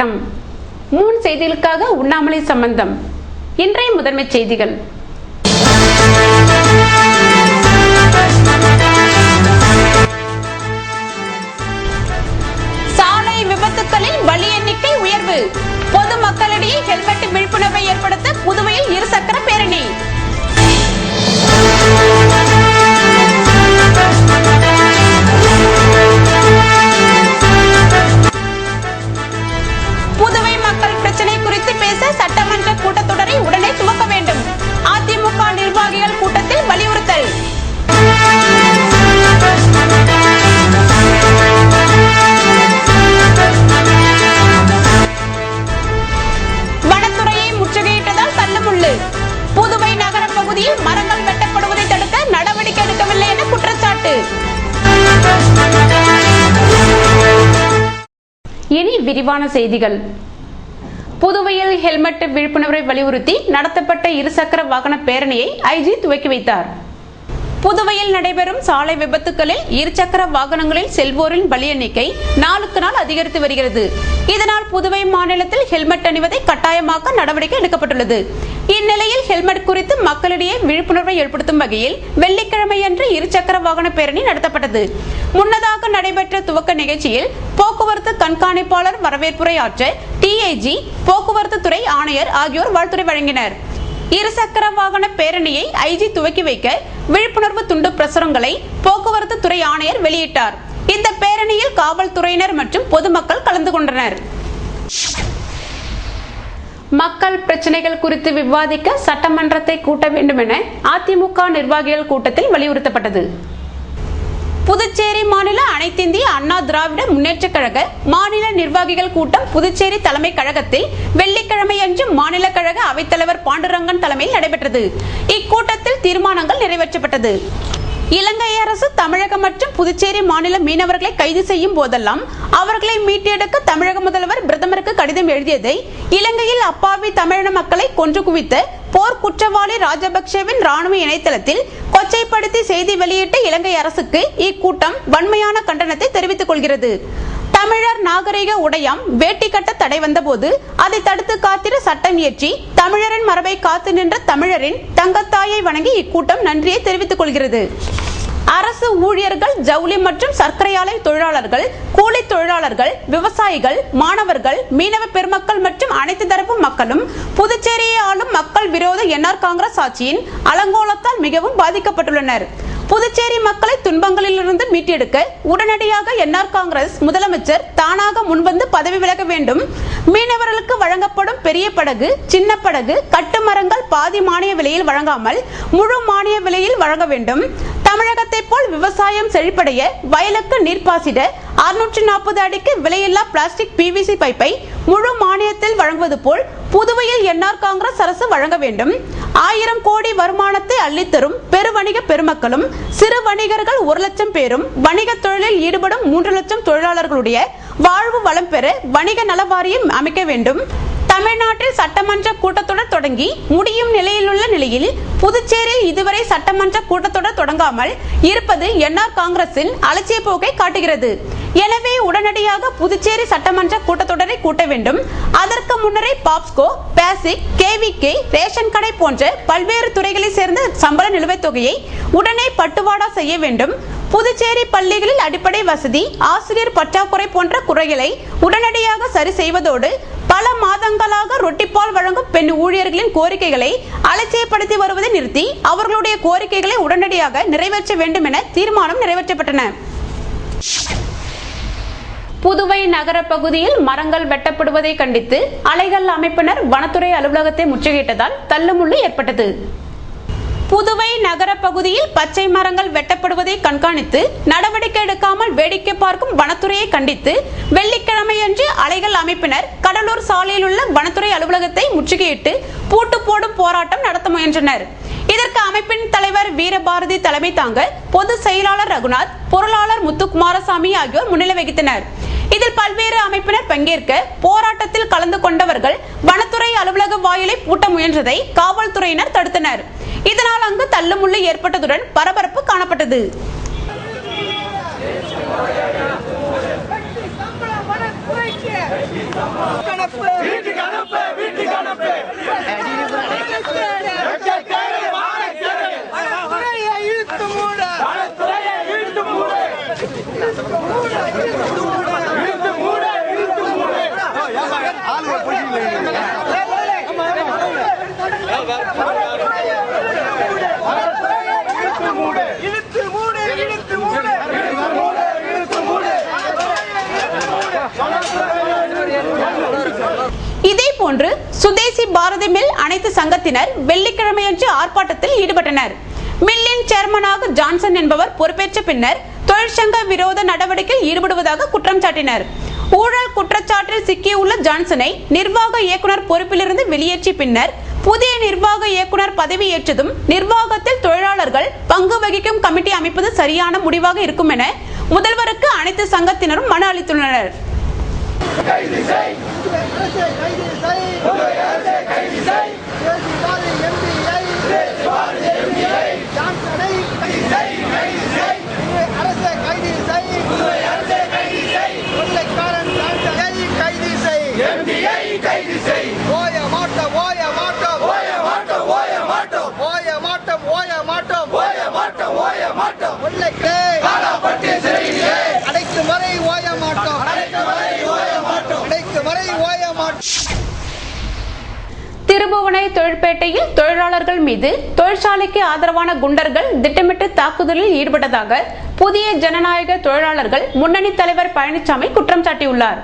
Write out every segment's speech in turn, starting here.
வணக்கம். 3 செய்திகளுக்காக உண்ணாமலை சம்பந்தம். இன்றைய முதன்மை செய்திகள். சாலை விபத்துகளில் பலி எண்ணிக்கை உயர்வு. பொதுமக்களிடையே ஹெல்மெட் விழிப்புணர்வை ஏற்படுத்த புதுவையில் இருசக்கர பேரணி. புதுவை மக்கள் பிரச்சனை குறித்து பேச சட்டமன்ற கூட்டத்தொடரை உடனே துவக்க வேண்டும். அதிமுக நிர்வாகிகள் கூட்டத்தில் வலியுறுத்தல். வனத்துறையை முற்றுகையிட்டதால் தள்ளுமுள்ளு. புதுவை நகர பகுதியில் மரங்கள் வெட்டப்படுவதை தடுக்க நடவடிக்கை எடுக்கவில்லை என குற்றச்சாட்டு. இனி விரிவான செய்திகள். புதுவையில் ஹெல்மெட் விழிப்புணர்வை வலியுறுத்தி நடத்தப்பட்ட இருசக்கர வாகன பேரணியை ஐஜி துவக்கி வைத்தார். புதுவையில் நடைபெறும் சாலை விபத்துகளில் இருசக்கர வாகனங்களில் செல்வோரின் பலி எண்ணிக்கை நாளுக்கு நாள் அதிகரித்து வருகிறது. இதனால் புதுவை மாநிலத்தில் ஹெல்மெட் அணிவதை கட்டாயமாக்க நடவடிக்கை எடுக்கப்பட்டுள்ளது. இந்நிலையில் ஹெல்மெட் குறித்து மக்களிடையே விழிப்புணர்வை ஏற்படுத்தும் வகையில் வெள்ளிக்கிழமையன்று இருசக்கர வாகன பேரணி நடத்தப்பட்டது. முன்னதாக நடைபெற்ற துவக்க நிகழ்ச்சியில் போக்குவரத்து கண்காணிப்பாளர் வரவேற்புரையாற்ற டிஐஜி, போக்குவரத்து துறை ஆணையர் ஆகியோர் வாழ்த்துரை வழங்கினர். இருசக்கர வாகன பேரணியை ஐஜி துவக்கி வைக்க விழிப்புணர்வு துண்டு பிரசுரங்களை போக்குவரத்து துறை ஆணையர் வெளியிட்டார். இந்த பேரணியில் காவல்துறையினர் மற்றும் பொதுமக்கள் கலந்து கொண்டனர். மக்கள் பிரச்சனைகள் குறித்து விவாதிக்க சட்டமன்றத்தை கூட்ட வேண்டும் என அதிமுக நிர்வாகிகள் கூட்டத்தில் வலியுறுத்தப்பட்டது. புதுச்சேரி மாநில அனைத்திந்திய அண்ணா திராவிட முன்னேற்ற கழக மாநில நிர்வாகிகள் கூட்டம் புதுச்சேரி தலைமை கழகத்தில் வெள்ளிக்கிழமையன்று மாநில கழக அவைத்தலைவர் பாண்டுரங்கன் தலைமையில் நடைபெற்றது. இக்கூட்டத்தில் தீர்மானங்கள் நிறைவேற்றப்பட்டது. இலங்கை அரசு தமிழகம் மற்றும் புதுச்சேரி மாநில மீனவர்களை கைது செய்யும் போதெல்லாம் அவர்களை மீட்டெடுக்க தமிழக முதல்வர் பிரதமருக்கு கடிதம் எழுதியதை இலங்கையில் அப்பாவி தமிழக மக்களை கொன்று குவித்த போர் குற்றவாளி ராஜபக்சேவின் ராணுவ இணையதளத்தில் கொச்சைப்படுத்தி செய்தி வெளியிட்ட இலங்கை அரசுக்கு இக்கூட்டம் வன்மையான கண்டனத்தை தெரிவித்துக் கொள்கிறது. தமிழர் நாகரிக உடையாம் வேட்டி கட்ட தடை வந்தபோது அதை தடுத்து காத்திர சட்டம் இயற்றி தமிழரின் மரபை காத்து நின்ற தமிழரின் தங்கத்தாயை வணங்கி இக்கூட்டம் நன்றியை தெரிவித்துக் கொள்கிறது. அரசு ஊழியர்கள், ஜவுளி மற்றும் சர்க்கரை ஆலை தொழிலாளர்கள், கூலி தொழிலாளர்கள், விவசாயிகள், மாணவர்கள், மீனவ பெருமக்கள் மற்றும் அனைத்து தரப்பு மக்களும் புதுச்சேரியை ஆளும் மக்கள் விரோத என்ஆர் காங்கிரஸ் ஆட்சியின் அலங்கோலத்தால் மிகவும் பாதிக்கப்பட்டுள்ளனர். புதுச்சேரி மக்களை துன்பங்களிலிருந்து மீட்டெடுக்க உடனடியாக என்ஆர் காங்கிரஸ் முதலமைச்சர் தானாக முன்வந்து பதவி விலக வேண்டும். மீனவர்களுக்கு வழங்கப்படும் பெரிய படகு, சின்ன படகு, கட்டுமரங்கள் பாதி மானிய விலையில் வழங்காமல் முழு மானிய விலையில் வழங்க வேண்டும். தமிழகத்தை போல் விவசாயம் செழிப்படைய வயலுக்கு நீர்ப்பாசிட 640 அடிக்கு விலையில்லா பிளாஸ்டிக் PVC பைப்பை முழு மானியத்தில் வழங்குவது போல் புதுவையில் என்ஆர் காங்கிரஸ் அரசு வழங்க வேண்டும். 1000 கோடி வருமானத்தை அள்ளித்தரும் பெருவணிக பெருமக்களும் சிறு வணிகர்கள் 1 லட்சம் பேரும் வணிக தொழிலில் ஈடுபடும் 3 லட்சம் தொழிலாளர்களுடைய வாழ்வு வளம் பெற வணிக நல வாரியம் அமைக்க வேண்டும். தமிழ்நாட்டில் சட்டமன்ற கூட்டத்தொடர் தொடங்கி முடியும் நிலையில் உள்ள நிலையில் புதுச்சேரியில் இதுவரை சட்டமன்ற கூட்டத்தொடர் தொடங்காமல் இருப்பது என்ஆர் காங்கிரசின் அலட்சிய போக்கை காட்டுகிறது. எனவே உடனடியாக புதுச்சேரி சட்டமன்ற கூட்டத்தொடரை கூட்ட வேண்டும். அதற்கு முன்னரே பாப்ஸ்கோ, பேசிக், KVK, ரேஷன் கடை போன்ற பல்வேறு துறைகளை சேர்ந்த சம்பள நிலுவைத் தொகையை உடனே பட்டுவாடா செய்ய வேண்டும். புதுச்சேரி பள்ளிகளில் அடிப்படை வசதி, ஆசிரியர் பற்றாக்குறை போன்ற குறைகளை உடனடியாக சரி செய்வதோடு பல மாதங்களாக ரொட்டிப்பால் வழங்கும் பெண் ஊழியர்களின் கோரிக்கைகளை அலட்சியப்படுத்தி வருவதை நிறுத்தி அவர்களுடைய கோரிக்கைகளை உடனடியாக நிறைவேற்ற வேண்டும் என தீர்மானம் நிறைவேற்றப்பட்டன. புதுவை நகர பகுதியில் மரங்கள் வெட்டப்படுவதை கண்டித்து அலைகள் அமைப்பினர் வனத்துறை அலுவலகத்தை முற்றுகையிட்டதால் தள்ளுமுள்ளு ஏற்பட்டது. புதுவை நகர பகுதியில் பச்சை மரங்கள் வெட்டப்படுவதை கண்காணித்து நடவடிக்கை எடுக்காமல் வேடிக்கை பார்க்கும் வனத்துறையை கண்டித்து வெள்ளிக்கிழமையன்று அலைகள் அமைப்பினர் கடலூர் சாலையில் உள்ள வனத்துறை அலுவலகத்தை முற்றுகையிட்டு பூட்டு போடும் போராட்டம் நடத்த முயன்றனர். இதற்கு அமைப்பின் தலைவர் வீரபாரதி தலைமை தாங்க பொதுச் செயலாளர் ரகுநாத், பொருளாளர் முத்துக்குமாரசாமி ஆகியோர் முன்னிலை வகித்தனர். இதில் பல்வேறு அமைப்பினர் பங்கேற்க போராட்டத்தில் கலந்து கொண்டவர்கள் வனத்துறை அலுவலக வாயிலை பூட்ட முயன்றதை காவல்துறையினர் தடுத்தனர். இதனால் அங்கு தள்ளுமுள்ளு ஏற்பட்டதுடன் பரபரப்பு காணப்பட்டது. வனத்துறைக்கு இதேபோன்று சுதேசி பாரதி மில் அனைத்து சங்கத்தினர் வெள்ளிக்கிழமையன்று ஆர்ப்பாட்டத்தில் ஈடுபட்டனர். மில்லின் சேர்மனாக ஜான்சன் என்பவர் பொறுப்பேற்ற பின்னர் தொழிற்சங்க விரோத நடவடிக்கையில் ஈடுபடுவதாக குற்றம் சாட்டினர். ஊழல் குற்றச்சாட்டில் சிக்கியுள்ள ஜான்சனை நிர்வாக இயக்குனர் பொறுப்பிலிருந்து வெளியேற்றிய பின்னர் புதிய நிர்வாக இயக்குனர் பதவியேற்றதும் நிர்வாகத்தில் தொழிலாளர்கள் பங்கு வகிக்கும் கமிட்டி அமைப்பது சரியான முடிவாக இருக்கும் என முதல்வருக்கு அனைத்து சங்கத்தினரும் மனு அளித்துள்ளனர். திருபுவனை தொழிற்பேட்டையில் தொழிலாளர்கள் மீது தொழிற்சாலைக்கு ஆதரவான குண்டர்கள் திட்டமிட்டு தாக்குதலில் ஈடுபட்டதாக புதிய ஜனநாயக தொழிலாளர்கள் முன்னணி தலைவர் பழனிசாமி குற்றம் சாட்டியுள்ளார்.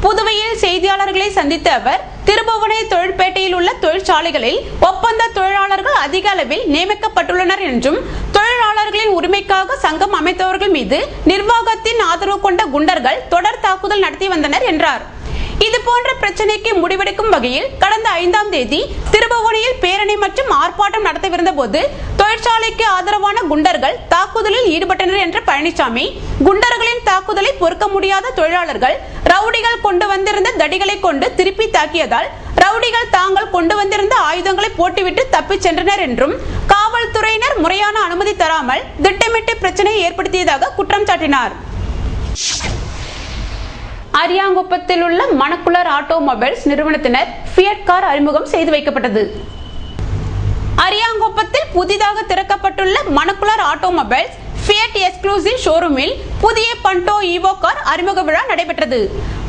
புதுவையில் செய்தியாளர்களை சந்தித்த அவர் திருபுவனை தொழிற்பேட்டையில் உள்ள தொழிற்சாலைகளில் ஒப்பந்த தொழிலாளர்கள் அதிக அளவில் நியமிக்கப்பட்டுள்ளனர் என்றும் தொழிலாளர்களின் உரிமைக்காக சங்கம் அமைத்தவர்கள் மீது நிர்வாகத்தின் ஆதரவு கொண்ட குண்டர்கள் தொடர் தாக்குதல் நடத்தி வந்தனர் என்றார். இதுபோன்ற பிரச்சனைக்கு முடிவெடுக்கும் வகையில் கடந்த 5ஆம் தேதி திருபுவனையில் பேரணி மற்றும் ஆர்ப்பாட்டம் நடத்தவிருந்த போது தொழிற்சாலைக்கு ஆதரவான குண்டர்கள் தாக்குதலில் ஈடுபட்டனர் என்ற பழனிசாமி, குண்டர்களின் தாக்குதலை பொறுக்க முடியாத தொழிலாளர்கள் ரவுடிகள் கொண்டு வந்திருந்த தடிகளை கொண்டு திருப்பி தாக்கியதால் ரவுடிகள் தாங்கள் கொண்டு வந்திருந்த ஆயுதங்களை போட்டுவிட்டு தப்பிச் சென்றனர் என்றும் காவல்துறையினர் முறையான அனுமதி தராமல் திட்டமிட்டு பிரச்சனையை ஏற்படுத்தியதாக குற்றம் சாட்டினார். அரியாங்குப்பத்தில் உள்ள மணக்குளர் ஆட்டோமொபைல்ஸ் நிறுவனத்தினர் ஃபியட் கார் அறிமுகம் செய்து வைக்கப்பட்டது. அரியாங்குப்பத்தில் புதிதாக திறக்கப்பட்டுள்ள மணக்குளர் ஆட்டோமொபைல்ஸ் ஃபியட் எக்ஸ்க்ளூசிவ் ஷோரூமில் புதிய பண்டோ ஈவோ கார் அறிமுக விழா நடைபெற்றது.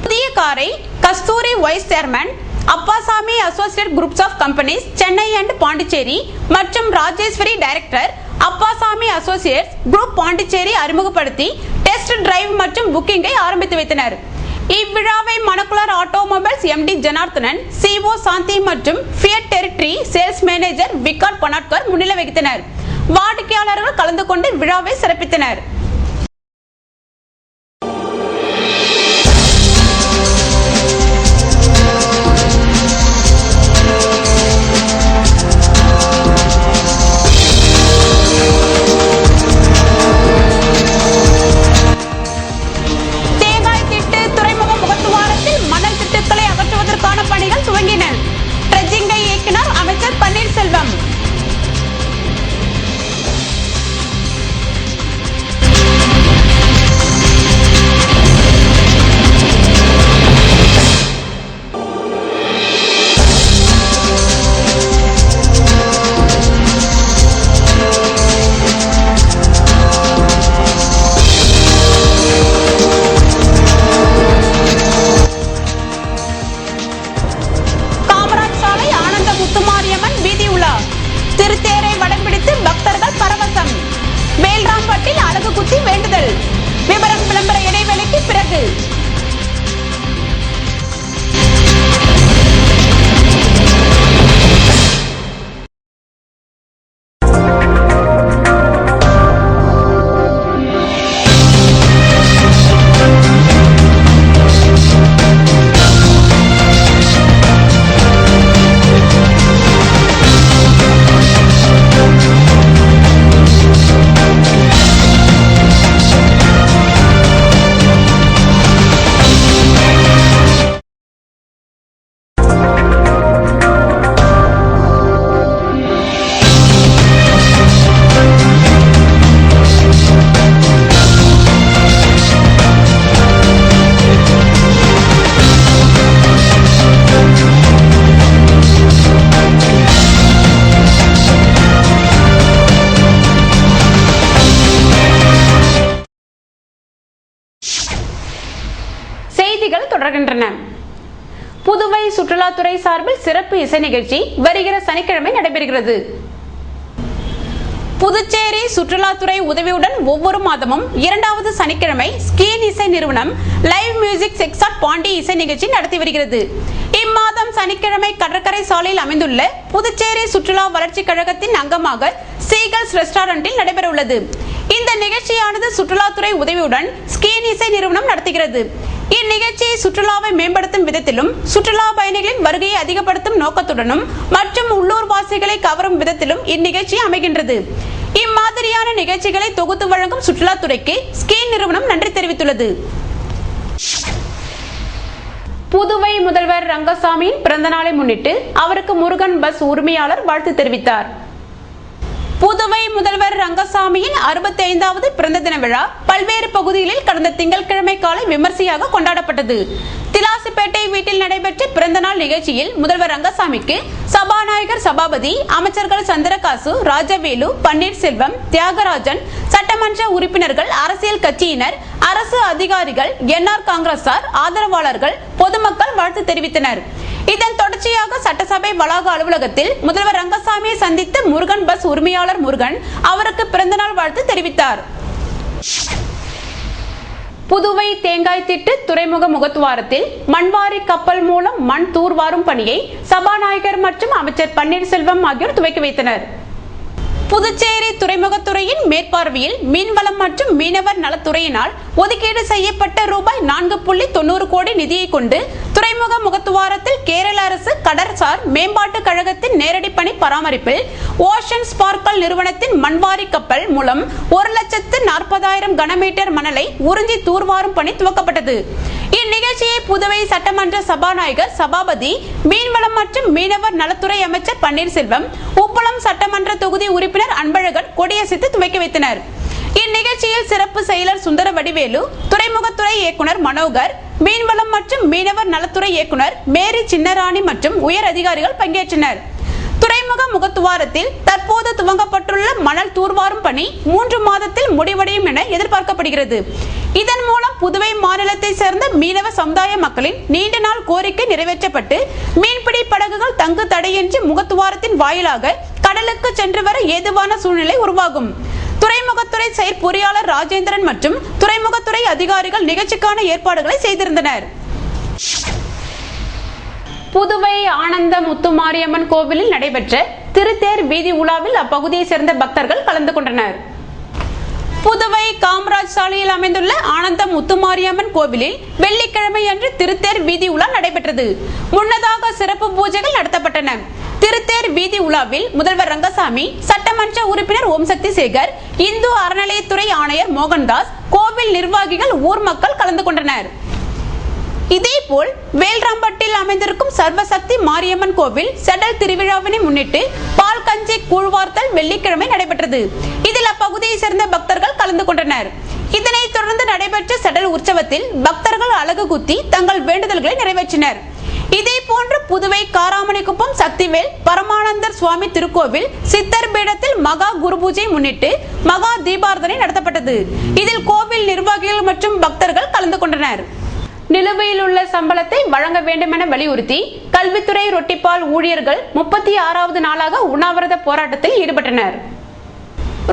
புதிய காரை Kasturi vice chairman, Appasamy associate groups of companies Chennai and Pondicherry மற்றும் Rajeswari director Appasamy associates group Pondicherry அறிமுகப்படுத்தி டெஸ்ட் டிரைவ் மற்றும் புக்கிங்கை ஆரம்பித்து வைத்தனர். இவ்விழாவை Manakular automobiles MD Janardhanan, CO Shanthi மற்றும் Fiat territory sales manager Vikat Panatkar முன்னிலை வகித்தனர். வாடிக்கையாளர்கள் கலந்து கொண்டு விழாவை சிறப்பித்தனர். புதுவை சுற்றுலாத்துறை சார்பில் சிறப்பு இசை நிகழ்ச்சி வருகிற சனிக்கிழமை நடைபெறுகிறது. புதுச்சேரி சுற்றுலாத்துறை உதவியுடன் ஒவ்வொரு மாதமும் 2வது சனிக்கிழமை ஸ்கீன் இசை நிறுவனம் லைவ் மியூசிக் செக்ஸாட் பாண்டி இசை நிகழ்ச்சி நடத்தி வருகிறது. இம்மாதம் சனிக்கிழமை கடற்கரை சாலையில் அமைந்துள்ள புதுச்சேரி சுற்றுலா வளர்ச்சி கழகத்தின் அங்கமாக சீகல்ஸ் ரெஸ்டாரண்டில் நடைபெற உள்ளது. இந்த நிகழ்ச்சியானது சுற்றுலாத்துறை உதவியுடன் ஸ்கீன் இசை நிறுவனம் நடத்துகிறது. இந்நிகழ்ச்சியை சுற்றுலாவை மேம்படுத்தும் விதத்திலும் சுற்றுலா பயணிகளின் வருகையை அதிகப்படுத்தும் நோக்கத்துடனும் மற்றும் உள்ளூர் வாசிகளை கவரும் விதத்திலும் இந்நிகழ்ச்சி அமைகின்றது. இம்மாதிரியான நிகழ்ச்சிகளை தொகுத்து வழங்கும் சுற்றுலாத்துறைக்கு ஸ்கீன் நிறுவனம் நன்றி தெரிவித்துள்ளது. புதுவை முதல்வர் ரங்கசாமியின் பிறந்த நாளை முன்னிட்டு அவருக்கு முருகன் பஸ் உரிமையாளர் வாழ்த்து தெரிவித்தார். புதுவை முதல்வர் ரங்கசாமியின் 65வது பிறந்த தின விழா பல்வேறு பகுதிகளில் கடந்த திங்கட்கிழமை காலை விமர்சையாக கொண்டாடப்பட்டது. திலாசிப்பேட்டை வீட்டில் நடைபெற்ற பிறந்த நாள் நிகழ்ச்சியில் முதல்வர் ரங்கசாமிக்கு சபாநாயகர் சபாபதி, அமைச்சர்கள் சந்திரகாசு, ராஜவேலு, பன்னீர்செல்வம், தியாகராஜன், சட்டமன்ற உறுப்பினர்கள், அரசியல் கட்சியினர், அரசு அதிகாரிகள், என்ஆர் காங்கிரசார், ஆதரவாளர்கள், பொதுமக்கள் வாழ்த்து தெரிவித்தனர். இதன் தொடர்ச்சியாக சட்டசபை வளாக அலுவலகத்தில் முதல்வர் ரங்கசாமியை சந்தித்த முருகன் பஸ் உரிமையாளர் முருகன் அவருக்கு பிறந்தநாள் வாழ்த்து தெரிவித்தார். புதுவை தேங்காய் திட்டு துறைமுக முகத்துவாரத்தில் மண்வாரி கப்பல் மூலம் மண் தூர்வாரும் பணியை சபாநாயகர் மற்றும் அமைச்சர் பன்னீர்செல்வம் ஆகியோர் துவக்கி வைத்தனர். புதுச்சேரி துறைமுகத்துறையின் மேற்பார்வையில் மீன்வளம் மற்றும் மீனவர் நலத்துறையினால் ஒதுக்கீடு செய்யப்பட்ட ரூபாய் 4.90 கோடி நிதியை கொண்டு துறைமுக முகத்துவாரத்தில் கேரள அரசு கடற்சார் மேம்பாட்டு கழகத்தின் நேரடி பணி பராமரிப்பில் ஓஷன் ஸ்பார்க்கல் நிறுவனத்தின் மண்வாரி கப்பல் மூலம் 1,40,000 கனமீட்டர் மணலை உறிஞ்சி தூர்வாரும் பணி துவக்கப்பட்டது. இந்நிகழ்ச்சியை புதுவை சட்டமன்ற சபாநாயகர் சபாபதி, மீன்வளம் மற்றும் மீனவர் நலத்துறை அமைச்சர் பன்னீர்செல்வம், உப்பளம் சட்டமன்ற தொகுதி உறுப்பினர் அன்பழகன் கொடியசைத்து துவக்கி வைத்தனர். இந்நிகழ்ச்சியில் சிறப்பு செயலர் சுந்தர வடிவேலு, துறைமுகத்துறை இயக்குனர் மனோகர், மீன்வளம் மற்றும் மீனவர் நலத்துறை இயக்குனர் மேரி சின்னராணி மற்றும் உயர் அதிகாரிகள் பங்கேற்றனர். துறைமுக முகத்துவாரத்தில் தற்போது துவங்கப்பட்டுள்ள மணல் தூர்வாரும் பணி 3 மாதத்தில் முடிவடையும் என எதிர்பார்க்கப்படுகிறது. இதன் மூலம் புதுவை மாநிலத்தை சேர்ந்த மீனவ சமுதாய மக்களின் நீண்ட நாள் கோரிக்கை நிறைவேற்றப்பட்டு மீன்பிடி படகுகள் தங்கு தடையின்றி முகத்துவாரத்தின் வாயிலாக கடலுக்கு சென்று வர ஏதுவான சூழ்நிலை உருவாகும். துறைமுகத்துறை செயற்பொறியாளர் ராஜேந்திரன் மற்றும் துறைமுகத்துறை அதிகாரிகள் நிகழ்ச்சிக்கான ஏற்பாடுகளை செய்திருந்தனர். புதுவை ஆனந்த முத்துமாரியம்மன் கோவிலில் நடைபெற்ற திருத்தேர் வீதி உலாவில் அப்பகுதியை சேர்ந்த பக்தர்கள் கலந்து கொண்டனர். புதுவை காமராஜ் சாலையில் அமைந்துள்ள ஆனந்த முத்துமாரியம்மன் கோவிலில் வெள்ளிக்கிழமை அன்று திருத்தேர் வீதி உலா நடைபெற்றது. முன்னதாக சிறப்பு பூஜைகள் நடத்தப்பட்டன. திருத்தேர் வீதி உலாவில் முதல்வர் ரங்கசாமி, சட்டமன்ற உறுப்பினர் ஓம்சக்தி சேகர், இந்து அறநிலையத்துறை ஆணையர் மோகன்தாஸ், கோவில் நிர்வாகிகள், ஊர் மக்கள் கலந்து கொண்டனர். இதேபோல் வேல்ராம்பட்டில் அமைந்திருக்கும் சர்வசக்தி மாரியம்மன் கோவில் செடல் திருவிழாவினை முன்னிட்டு பால் கஞ்சி கூழ்வார்த்தல் வெள்ளிக்கிழமை நடைபெற்றது. இதில் அப்பகுதியை சேர்ந்த பக்தர்கள் கலந்து கொண்டனர். இதனைத் தொடர்ந்து நடைபெற்ற செடல் உற்சவத்தில் பக்தர்கள் அலகு குத்தி தங்கள் வேண்டுதல்களை நிறைவேற்றினர். இதேபோன்று புதுவை காராமணிக்குப்பம் சக்திவேல் பரமானந்தர் சுவாமி திருக்கோவில் சித்தர் பீடத்தில் மகா குரு பூஜை முன்னிட்டு மகா தீபார்த்தனை நடத்தப்பட்டது. இதில் கோவில் நிர்வாகிகள் மற்றும் பக்தர்கள் கலந்து கொண்டனர். நிலுவையில் உள்ள சம்பளத்தை வழங்க வேண்டும் என வலியுறுத்தி கல்வித்துறை ரொட்டிப்பால் ஊழியர்கள் 36வது நாளாக உண்ணாவிரத போராட்டத்தில் ஈடுபட்டனர்.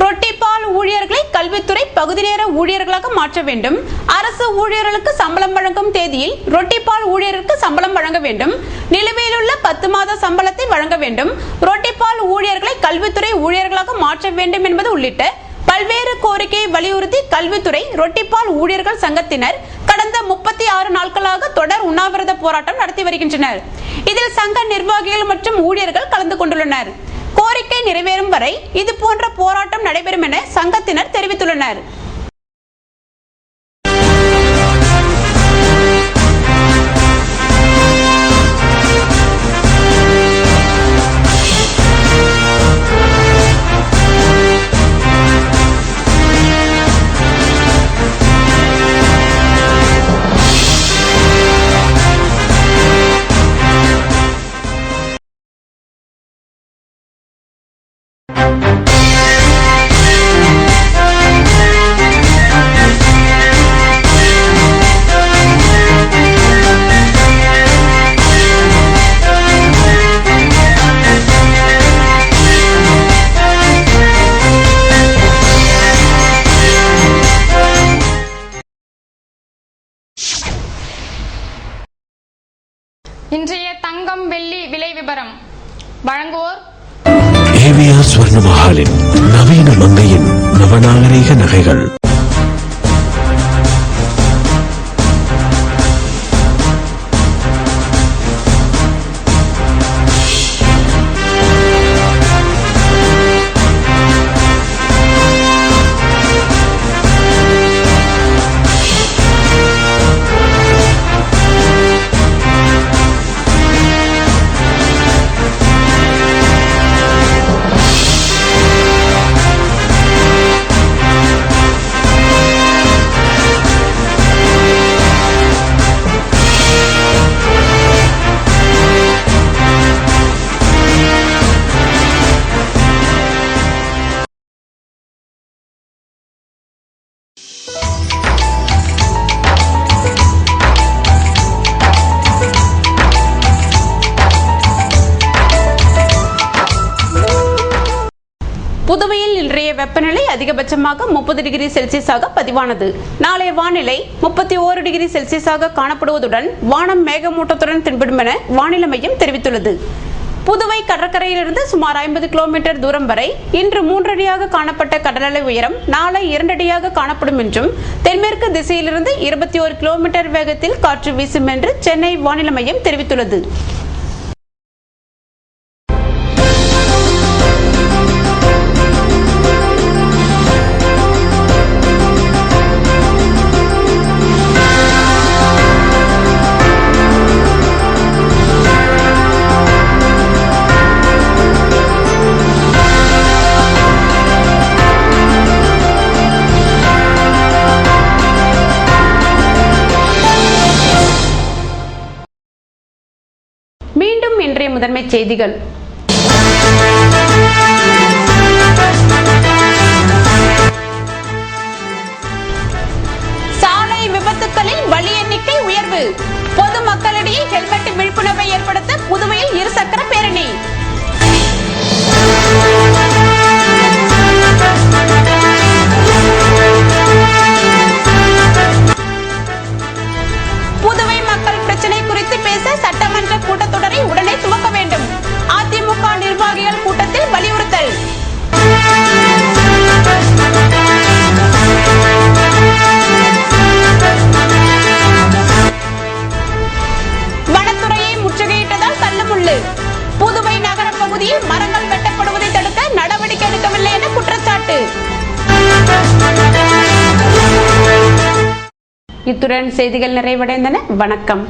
ரொட்டிப்பால் ஊழியர்களை கல்வித்துறை பகுதி நேர ஊழியர்களாக மாற்ற வேண்டும். அரசு ஊழியர்களுக்கு சம்பளம் வழங்கும் தேதியில் ரொட்டிப்பால் ஊழியருக்கு சம்பளம் வழங்க வேண்டும். நிலுவையில் உள்ள 10 மாத சம்பளத்தை வழங்க வேண்டும். ரொட்டிப்பால் ஊழியர்களை கல்வித்துறை ஊழியர்களாக மாற்ற வேண்டும் என்பது உள்ளிட்ட பல்வேறு கோரிக்கையை வலியுறுத்தி கல்வித்துறை ரொட்டிப்பால் ஊழியர்கள் சங்கத்தினர் கடந்த 36 நாட்களாக தொடர் உண்ணாவிரத போராட்டம் நடத்தி வருகின்றனர். இதில் சங்க நிர்வாகிகள் மற்றும் ஊழியர்கள் கலந்து கொண்டுள்ளனர். கோரிக்கை நிறைவேறும் வரை இதுபோன்ற போராட்டம் நடைபெறும் என சங்கத்தினர் தெரிவித்துள்ளனர். இன்றைய தங்கம் வெள்ளி விலை விபரம் வழங்குவோர் ஏவிஆர் ஸ்வர்ண மஹாலின் நவீன மங்கையின் நவநாகரீக நகைகள். புதுவையில் இன்றைய வெப்பநிலை அதிகபட்சமாக 30 டிகிரி செல்சியஸாக பதிவானது. நாளைய வானிலை 31 டிகிரி செல்சியஸாக காணப்படுவதுடன் வானம் மேகமூட்டத்துடன் தென்படும் என வானிலை மையம் தெரிவித்துள்ளது. புதுவை கடற்கரையிலிருந்து சுமார் 50 கிலோமீட்டர் தூரம் வரை இன்று 3 அடியாக காணப்பட்ட கடலலை உயரம் நாளை 2 அடியாக காணப்படும் என்றும் தென்மேற்கு திசையிலிருந்து 21 கிலோமீட்டர் வேகத்தில் காற்று வீசும் என்று சென்னை வானிலை மையம் தெரிவித்துள்ளது. மீண்டும் இன்றைய முதன்மை செய்திகள். சாலை விபத்துகளில் பலி எண்ணிக்கை உயர்வு. பொதுமக்களிடையே ஹெல்மெட் விழிப்புணர்வை ஏற்படுத்த புதுவையில் இருசக்கர பேரணி. புதுவை மக்கள் பிரச்சனை குறித்து பேச சட்டமன்ற கூட்டத்தொடரை உடனே துவக்க வேண்டும். அதிமுக நிர்வாகிகள் கூட்டத்தில் வலியுறுத்தல். வனத்துறையை முற்றுகையிட்டதால் தள்ளுமுள்ளு. புதுவை நகர பகுதியில் மரங்கள் வெட்டப்படுவதை தடுக்க நடவடிக்கை எடுக்கவில்லை என குற்றச்சாட்டு. இத்துடன் செய்திகள் நிறைவடைந்தன. வணக்கம்.